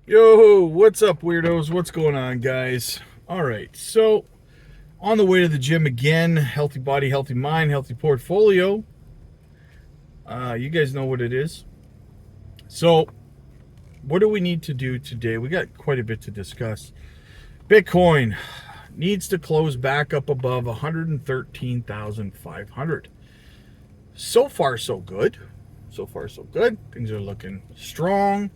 Yo, what's up, weirdos? What's going on, guys? All right, so on the way to the gym again. Healthy body, healthy mind, healthy portfolio. You guys know what it is. So, what do we need to do today? We got quite a bit to discuss. Bitcoin needs to close back up above 113,500. So far, so good. So far, so good. Things are looking strong.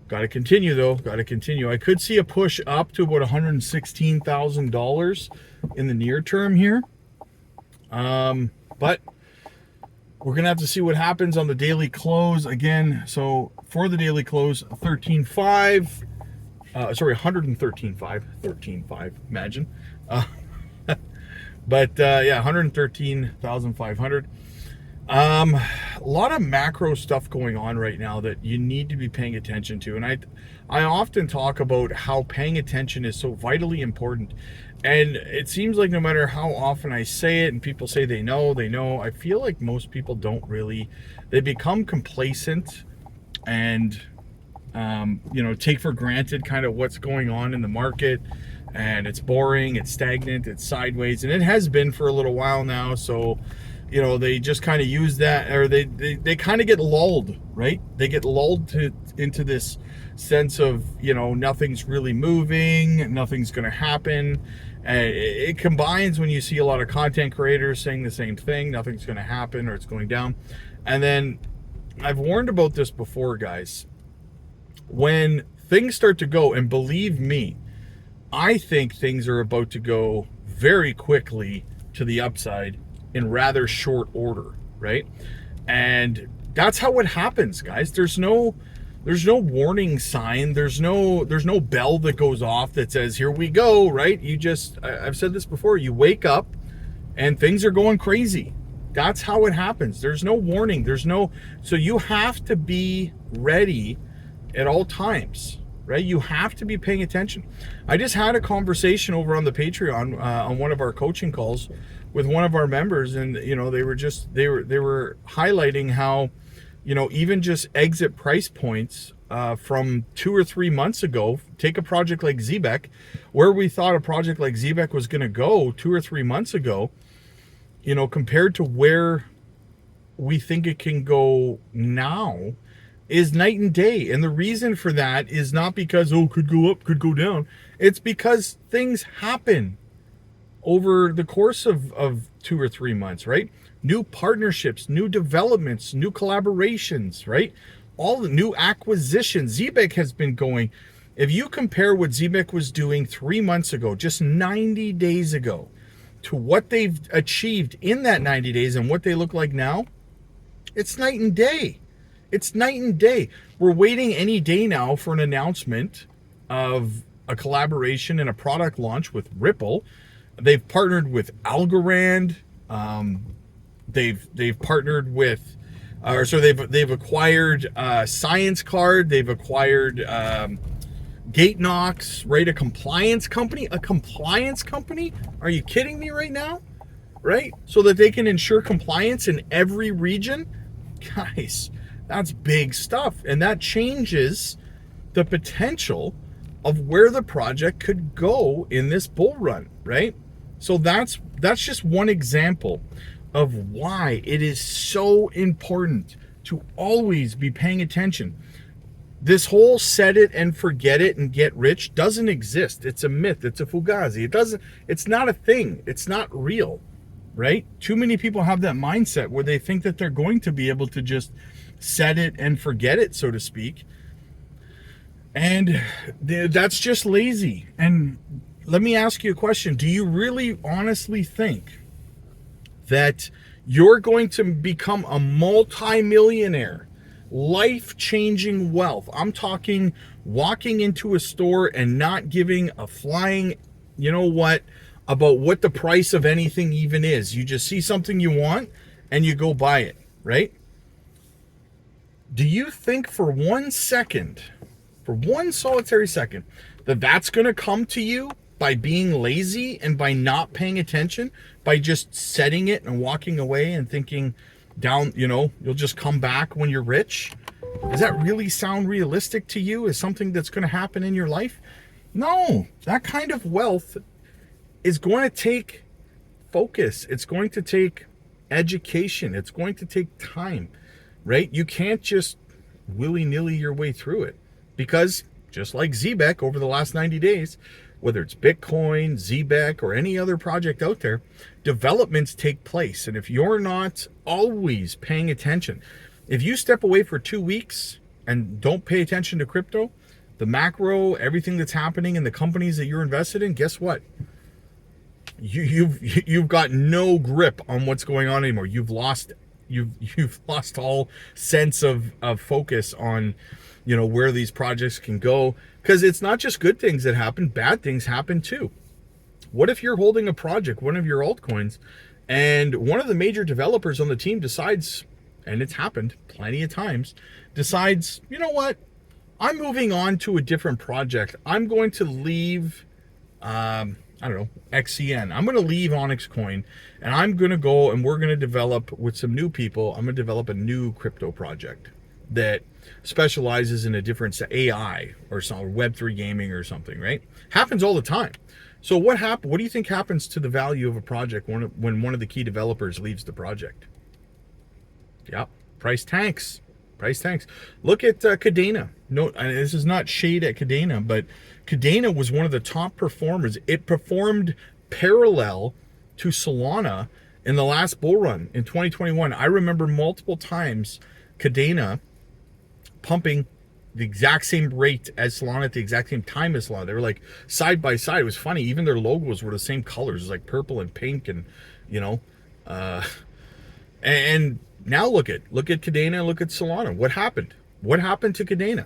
Got to continue, though. Got to continue. I could see a push up to about $116,000 in the near term here. But we're going to have to see what happens on the daily close again. So for the daily close, 13.5. Sorry, 113.5. 13.5. Imagine. But yeah, 113,500. A lot of macro stuff going on right now that you need to be paying attention to. And I often talk about how paying attention is so vitally important. And it seems like no matter how often I say it and people say they know, I feel like most people don't really. They become complacent and, take for granted kind of what's going on in the market. And it's boring, it's stagnant, it's sideways. And it has been for a little while now. So they just kind of use that, or they kind of get lulled, right? They get lulled into this sense of, nothing's really moving, nothing's going to happen. And it combines when you see a lot of content creators saying the same thing, nothing's going to happen or it's going down. And then I've warned about this before, guys. When things start to go, and believe me, I think things are about to go very quickly to the upside in rather short order, right? And that's how it happens, guys. There's no warning sign. There's no bell that goes off that says, here we go, right? I've said this before, you wake up and things are going crazy. That's how it happens. There's no warning. So you have to be ready at all times, right? You have to be paying attention. I just had a conversation over on the Patreon on one of our coaching calls with one of our members, and they were highlighting how even just exit price points from 2 or 3 months ago. Take a project like Zebek, where we thought a project like Zebek was going to go 2 or 3 months ago, compared to where we think it can go now, is night and day. And the reason for that is not because, could go up, could go down. It's because things happen over the course of 2 or 3 months, right? New partnerships, new developments, new collaborations, right? All the new acquisitions. Zebek has been going. If you compare what Zebek was doing 3 months ago, just 90 days ago, to what they've achieved in that 90 days and what they look like now, it's night and day. It's night and day. We're waiting any day now for an announcement of a collaboration and a product launch with Ripple. They've partnered with Algorand. They've partnered with, they've acquired Science Card. They've acquired GateKnox, right? A compliance company. Are you kidding me right now? Right? So that they can ensure compliance in every region. Guys, that's big stuff, and that changes the potential of where the project could go in this bull run, right? So that's just one example of why it is so important to always be paying attention. This whole set it and forget it and get rich doesn't exist. It's a myth. It's a fugazi. It's not a thing. It's not real, right? Too many people have that mindset where they think that they're going to be able to just set it and forget it, so to speak. And that's just lazy. And let me ask you a question. Do you really honestly think that you're going to become a multi-millionaire, life-changing wealth? I'm talking walking into a store and not giving a flying, about what the price of anything even is. You just see something you want and you go buy it, right? Do you think for 1 second, for one solitary second, that that's going to come to you by being lazy and by not paying attention, by just setting it and walking away and thinking you'll just come back when you're rich? Does that really sound realistic to you as something that's going to happen in your life? No, that kind of wealth is going to take focus. It's going to take education. It's going to take time, right? You can't just willy-nilly your way through it, because just like ZBEC over the last 90 days, whether it's Bitcoin, ZBEC, or any other project out there, developments take place. And if you're not always paying attention, if you step away for 2 weeks and don't pay attention to crypto, the macro, everything that's happening in the companies that you're invested in, guess what? You've got no grip on what's going on anymore. You've lost all sense of focus on, where these projects can go, because it's not just good things that happen, bad things happen too. What if you're holding a project, one of your altcoins, and one of the major developers on the team decides, and it's happened plenty of times, decides, you know what, I'm moving on to a different project. I'm going to leave, XCN. I'm going to leave Onyx Coin, and I'm going to go and we're going to develop with some new people. I'm going to develop a new crypto project that specializes in a different AI or some Web3 gaming or something, right? Happens all the time. So what do you think happens to the value of a project when one of the key developers leaves the project? Yeah, price tanks. Look at Cadena. No, this is not shade at Cadena, but Cadena was one of the top performers. It performed parallel to Solana in the last bull run in 2021. I remember multiple times Cadena pumping the exact same rate as Solana at the exact same time as Solana. They were like side by side. It was funny. Even their logos were the same colors. It was like purple and pink, and and now look at Cadena, look at Solana. What happened? What happened to Cadena?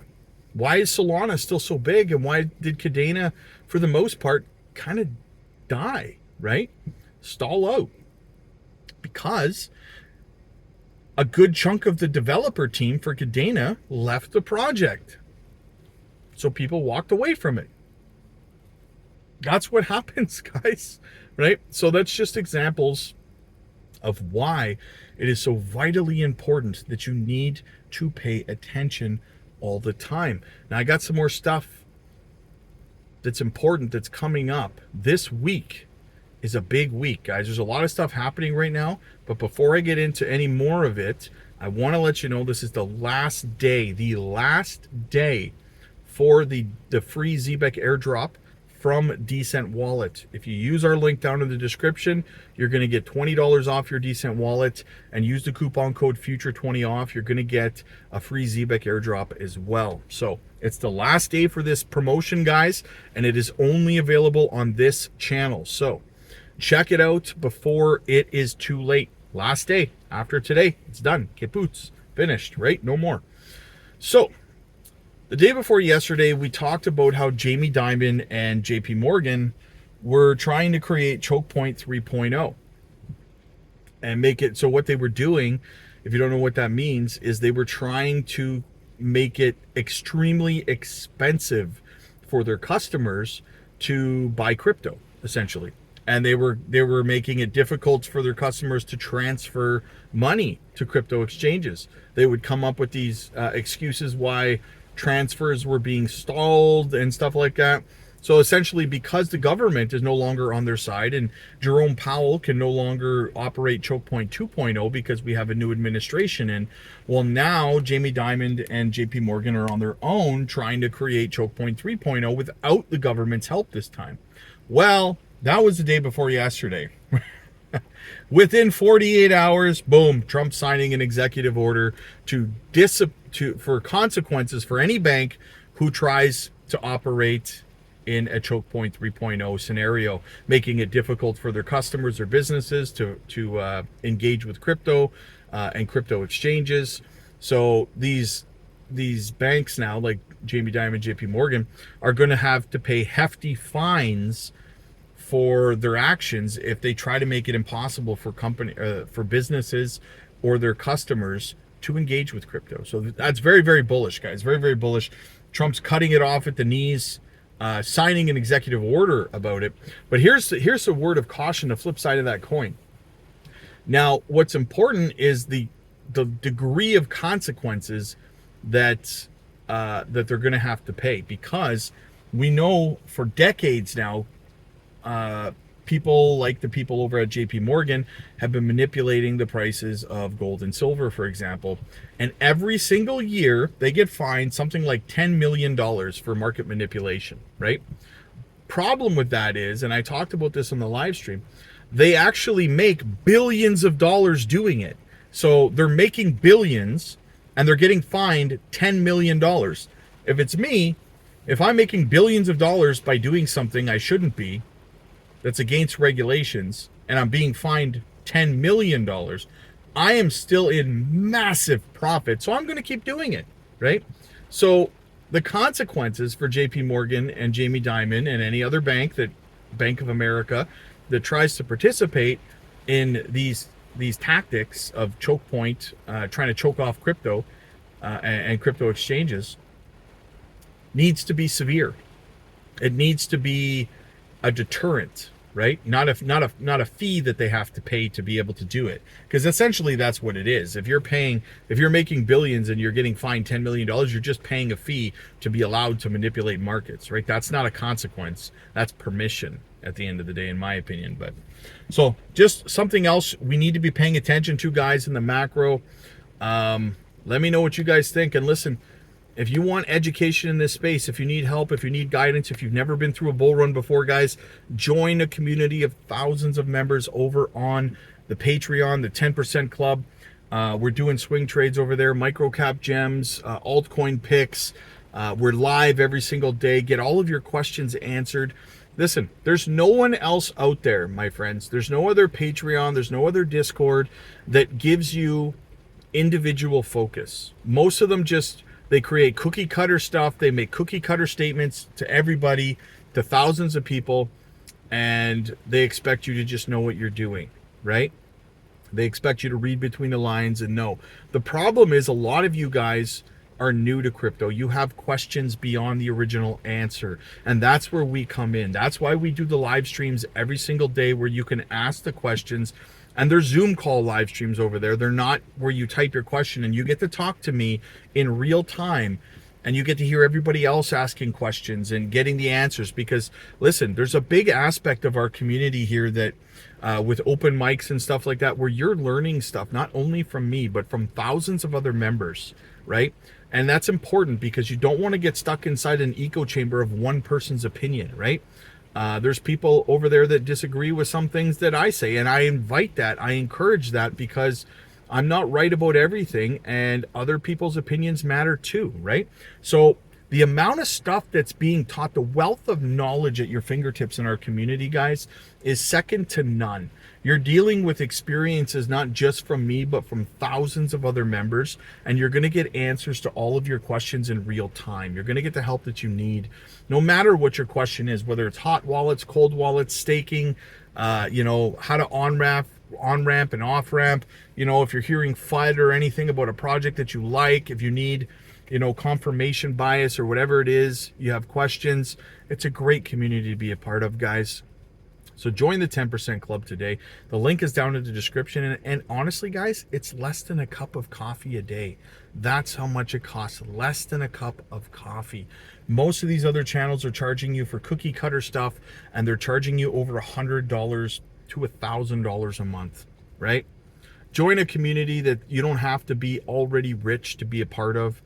Why is Solana still so big, and why did Cadena, for the most part, kind of die, right? Stall out. Because a good chunk of the developer team for Cadena left the project. So people walked away from it. That's what happens, guys, right? So that's just examples of why it is so vitally important that you need to pay attention all the time. Now, I got some more stuff that's important that's coming up. This week is a big week, guys. There's a lot of stuff happening right now, but before I get into any more of it, I want to let you know this is the last day for the free ZBEC airdrop from Decent Wallet. If you use our link down in the description, you're going to get $20 off your Decent Wallet, and use the coupon code FUTURE20 off. You're going to get a free ZBEC airdrop as well. So it's the last day for this promotion, guys, and it is only available on this channel. So check it out before it is too late. Last day. After today, it's done. Kaput. Finished, right? No more. So the day before yesterday, we talked about how Jamie Dimon and JP Morgan were trying to create Choke Point 3.0 and make it so what they were doing, if you don't know what that means, is they were trying to make it extremely expensive for their customers to buy crypto, essentially. And they were making it difficult for their customers to transfer money to crypto exchanges. They would come up with these excuses why transfers were being stalled and stuff like that. So essentially, because the government is no longer on their side, and Jerome Powell can no longer operate Choke Point 2.0 because we have a new administration in, well, now Jamie Dimon and JP Morgan are on their own trying to create Choke Point 3.0 without the government's help this time. Well, that was the day before yesterday. Within 48 hours, boom, Trump signing an executive order for consequences for any bank who tries to operate in a Choke Point 3.0 scenario, making it difficult for their customers or businesses to engage with crypto and crypto exchanges. So these banks now, like Jamie Dimon, JP Morgan, are going to have to pay hefty fines for their actions if they try to make it impossible for businesses or their customers to engage with crypto. So that's very, very bullish, guys. Very, very bullish. Trump's cutting it off at the knees, signing an executive order about it. But here's a word of caution, the flip side of that coin. Now, what's important is the degree of consequences that that they're going to have to pay, because we know for decades now, people like the people over at JP Morgan have been manipulating the prices of gold and silver, for example. And every single year they get fined something like $10 million for market manipulation, right? Problem with that is, and I talked about this on the live stream, they actually make billions of dollars doing it. So they're making billions and they're getting fined $10 million. If it's me, if I'm making billions of dollars by doing something I shouldn't be, that's against regulations, and I'm being fined $10 million, I am still in massive profit. So I'm going to keep doing it, right? So the consequences for JP Morgan and Jamie Dimon and any other bank, that Bank of America, that tries to participate in these tactics of choke point, trying to choke off crypto and crypto exchanges, needs to be severe. It needs to be a deterrent, right? Not a fee that they have to pay to be able to do it, because essentially that's what it is. If you're making billions and you're getting fined $10 million, you're just paying a fee to be allowed to manipulate markets, right? That's not a consequence. That's permission at the end of the day, in my opinion. But so just something else we need to be paying attention to, guys, in the macro. Let me know what you guys think. And listen, if you want education in this space, if you need help, if you need guidance, if you've never been through a bull run before, guys, join a community of thousands of members over on the Patreon, the 10% Club. We're doing swing trades over there, microcap gems, altcoin picks. We're live every single day. Get all of your questions answered. Listen, there's no one else out there, my friends. There's no other Patreon. There's no other Discord that gives you individual focus. Most of them just, they create cookie cutter stuff. They make cookie cutter statements to everybody, to thousands of people, and they expect you to just know what you're doing, right? They expect you to read between the lines and know. The problem is, a lot of you guys are new to crypto. You have questions beyond the original answer, and that's where we come in. That's why we do the live streams every single day, where you can ask the questions. And there's Zoom call live streams over there. They're not where you type your question and you get to talk to me in real time, and you get to hear everybody else asking questions and getting the answers. Because listen, there's a big aspect of our community here that with open mics and stuff like that, where you're learning stuff not only from me but from thousands of other members, right? And that's important, because you don't want to get stuck inside an echo chamber of one person's opinion, right? There's people over there that disagree with some things that I say, and I invite that, I encourage that, because I'm not right about everything, and other people's opinions matter too, right? So the amount of stuff that's being taught, the wealth of knowledge at your fingertips in our community, guys, is second to none. You're dealing with experiences not just from me, but from thousands of other members, and you're going to get answers to all of your questions in real time. You're going to get the help that you need, no matter what your question is, whether it's hot wallets, cold wallets, staking, how to on-ramp and off-ramp, if you're hearing FUD or anything about a project that you like, if you need, confirmation bias or whatever it is, you have questions. It's a great community to be a part of, guys. So join the 10% Club today. The link is down in the description. And honestly, guys, it's less than a cup of coffee a day. That's how much it costs. Less than a cup of coffee. Most of these other channels are charging you for cookie cutter stuff, and they're charging you over $100 to $1,000 a month, right? Join a community that you don't have to be already rich to be a part of.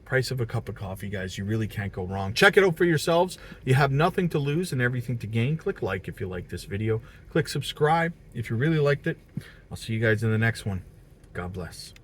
Price of a cup of coffee, guys. You really can't go wrong. Check it out for yourselves. You have nothing to lose and everything to gain. Click like if you like this video. Click subscribe if you really liked it. I'll see you guys in the next one. God bless.